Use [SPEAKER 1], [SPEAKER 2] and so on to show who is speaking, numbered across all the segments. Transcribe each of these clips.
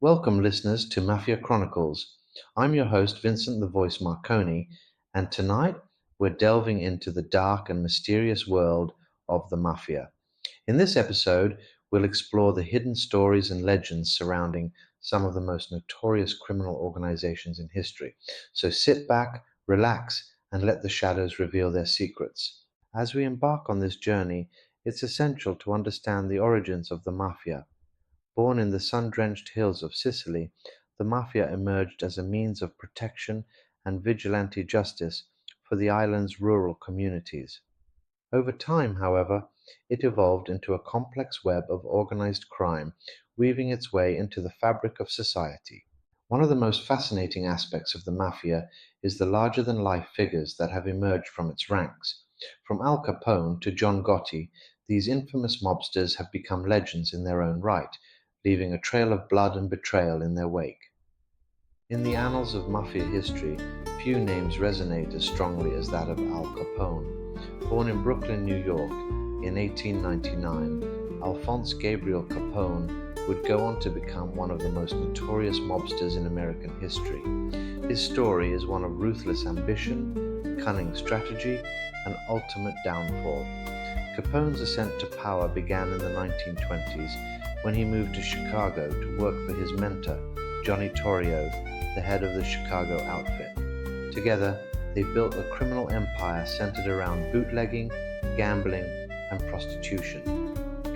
[SPEAKER 1] Welcome, listeners, to Mafia Chronicles. I'm your host, Vincent the Voice Marconi, and tonight we're delving into the dark and mysterious world of the Mafia. In this episode, we'll explore the hidden stories and legends surrounding some of the most notorious criminal organizations in history. So sit back, relax, and let the shadows reveal their secrets. As we embark on this journey, it's essential to understand the origins of the Mafia. Born in the sun-drenched hills of Sicily, the Mafia emerged as a means of protection and vigilante justice for the island's rural communities. Over time, however, it evolved into a complex web of organized crime, weaving its way into the fabric of society. One of the most fascinating aspects of the Mafia is the larger-than-life figures that have emerged from its ranks. From Al Capone to John Gotti, these infamous mobsters have become legends in their own right, leaving a trail of blood and betrayal in their wake. In the annals of Mafia history, few names resonate as strongly as that of Al Capone. Born in Brooklyn, New York, in 1899, Alphonse Gabriel Capone would go on to become one of the most notorious mobsters in American history. His story is one of ruthless ambition, cunning strategy, and ultimate downfall. Capone's ascent to power began in the 1920s when he moved to Chicago to work for his mentor, Johnny Torrio, the head of the Chicago outfit. Together, they built a criminal empire centered around bootlegging, gambling, and prostitution.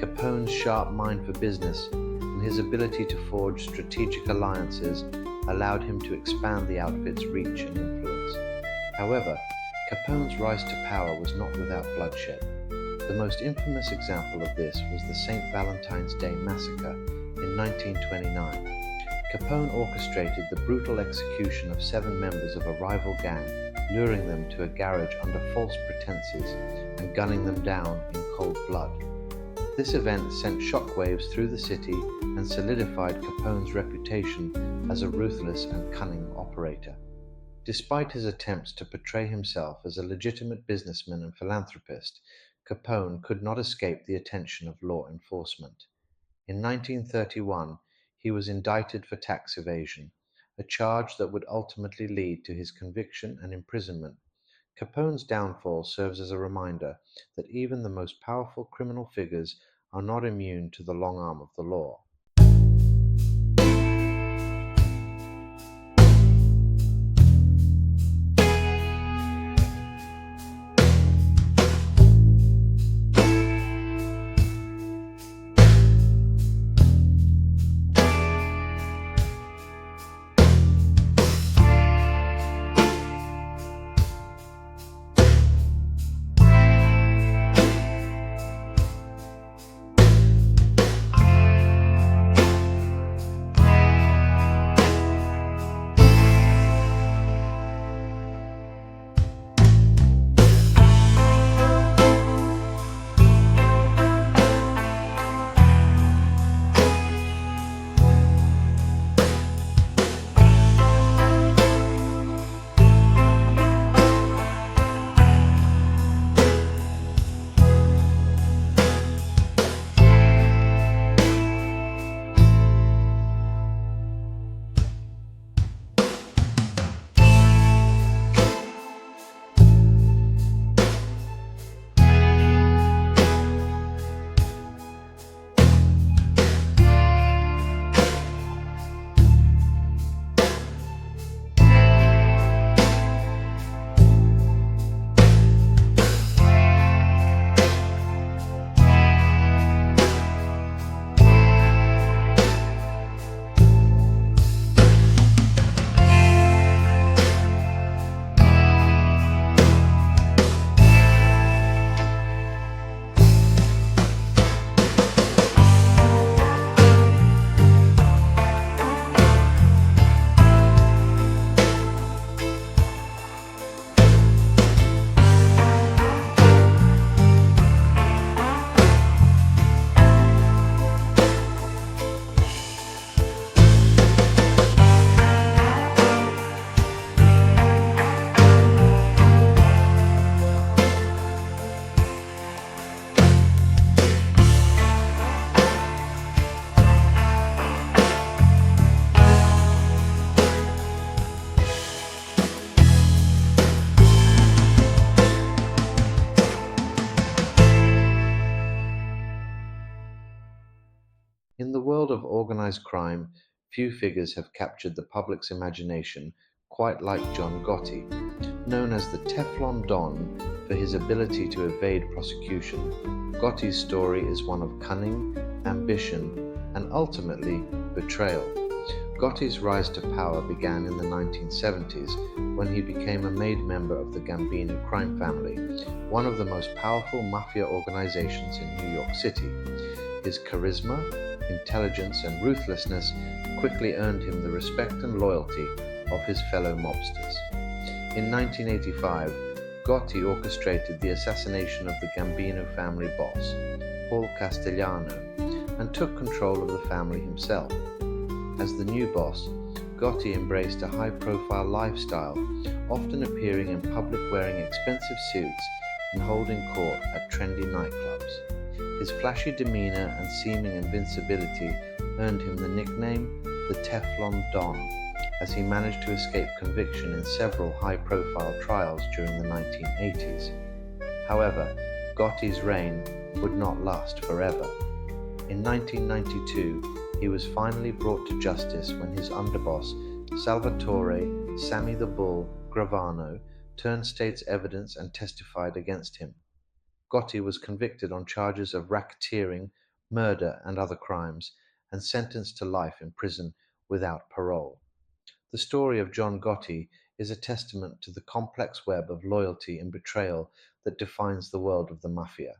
[SPEAKER 1] Capone's sharp mind for business and his ability to forge strategic alliances allowed him to expand the outfit's reach and influence. However, Capone's rise to power was not without bloodshed. The most infamous example of this was the St. Valentine's Day Massacre in 1929. Capone orchestrated the brutal execution of 7 members of a rival gang, luring them to a garage under false pretenses and gunning them down in cold blood. This event sent shockwaves through the city and solidified Capone's reputation as a ruthless and cunning operator. Despite his attempts to portray himself as a legitimate businessman and philanthropist, Capone could not escape the attention of law enforcement. In 1931, he was indicted for tax evasion, a charge that would ultimately lead to his conviction and imprisonment. Capone's downfall serves as a reminder that even the most powerful criminal figures are not immune to the long arm of the law. world of organized crime, few figures have captured the public's imagination quite like John Gotti. Known as the Teflon Don for his ability to evade prosecution, Gotti's story is one of cunning, ambition, and ultimately betrayal. Gotti's rise to power began in the 1970s when he became a made member of the Gambino crime family, one of the most powerful mafia organizations in New York City. His charisma, intelligence, and ruthlessness quickly earned him the respect and loyalty of his fellow mobsters. In 1985, Gotti orchestrated the assassination of the Gambino family boss, Paul Castellano, and took control of the family himself. As the new boss, Gotti embraced a high-profile lifestyle, often appearing in public wearing expensive suits and holding court at trendy nightclubs. His flashy demeanor and seeming invincibility earned him the nickname the Teflon Don, as he managed to escape conviction in several high-profile trials during the 1980s. However, Gotti's reign would not last forever. In 1992, he was finally brought to justice when his underboss, Salvatore "Sammy the Bull" Gravano, turned state's evidence and testified against him. Gotti was convicted on charges of racketeering, murder, and other crimes, and sentenced to life in prison without parole. The story of John Gotti is a testament to the complex web of loyalty and betrayal that defines the world of the mafia.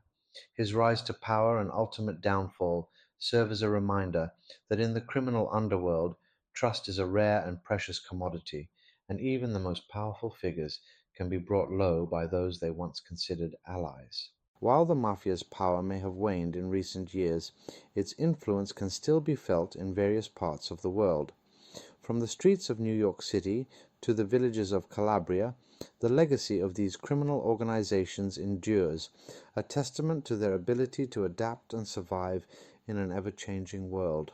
[SPEAKER 1] His rise to power and ultimate downfall serve as a reminder that in the criminal underworld, trust is a rare and precious commodity, and even the most powerful figures can be brought low by those they once considered allies. While the mafia's power may have waned in recent years, its influence can still be felt in various parts of the world. From the streets of New York City to the villages of Calabria, the legacy of these criminal organizations endures, a testament to their ability to adapt and survive in an ever-changing world.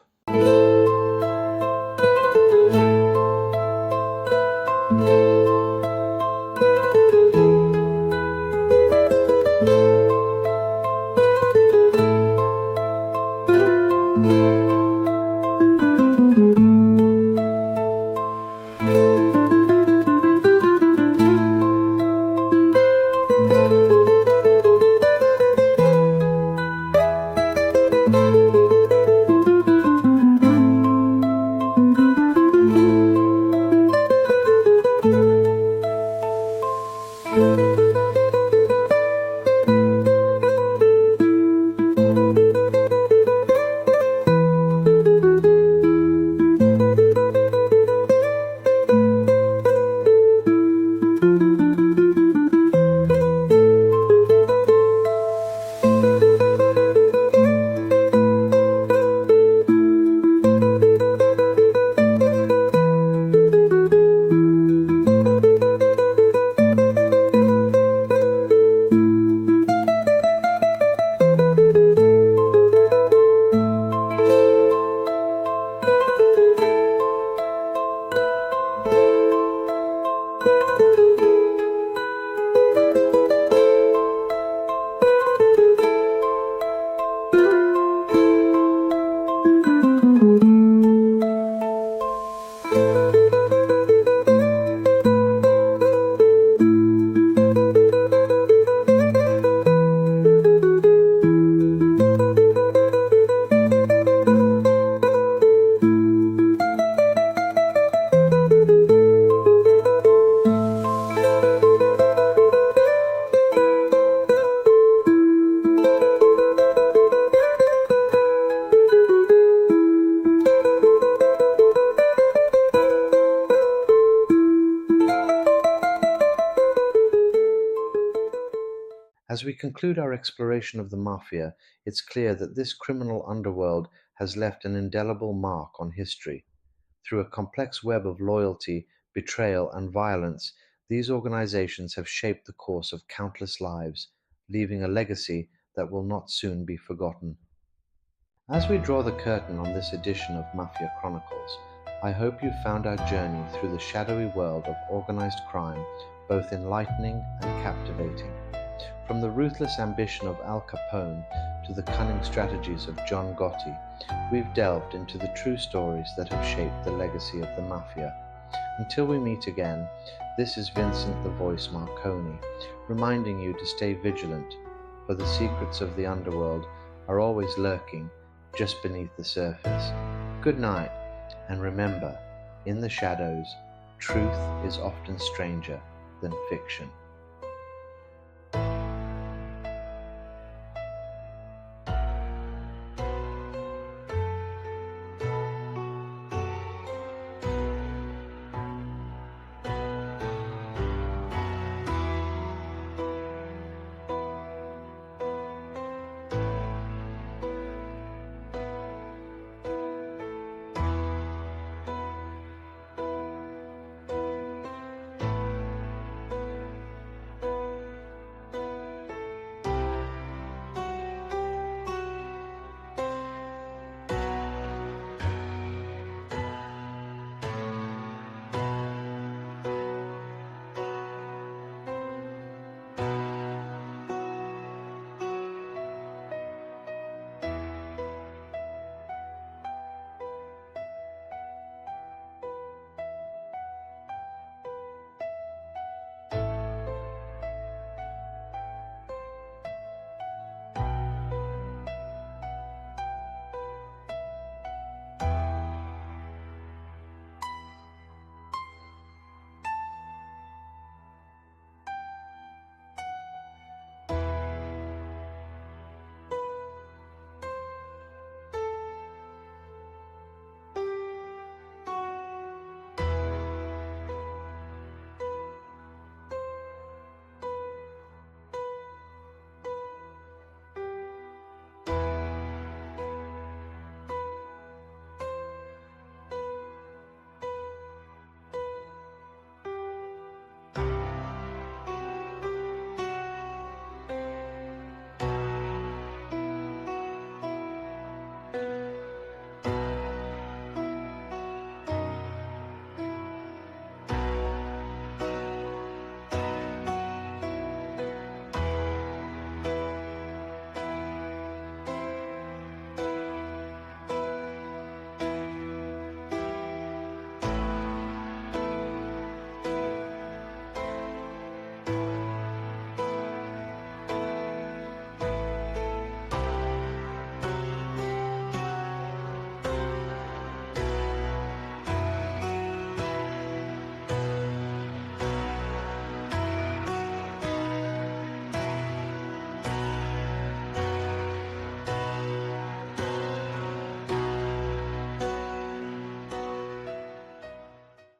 [SPEAKER 1] As we conclude our exploration of the Mafia, it's clear that this criminal underworld has left an indelible mark on history. Through a complex web of loyalty, betrayal, and violence, these organizations have shaped the course of countless lives, leaving a legacy that will not soon be forgotten. As we draw the curtain on this edition of Mafia Chronicles, I hope you found our journey through the shadowy world of organized crime both enlightening and captivating. From the ruthless ambition of Al Capone to the cunning strategies of John Gotti, we've delved into the true stories that have shaped the legacy of the Mafia. Until we meet again, this is Vincent the Voice Marconi, reminding you to stay vigilant, for the secrets of the underworld are always lurking just beneath the surface. Good night, and remember, in the shadows, truth is often stranger than fiction.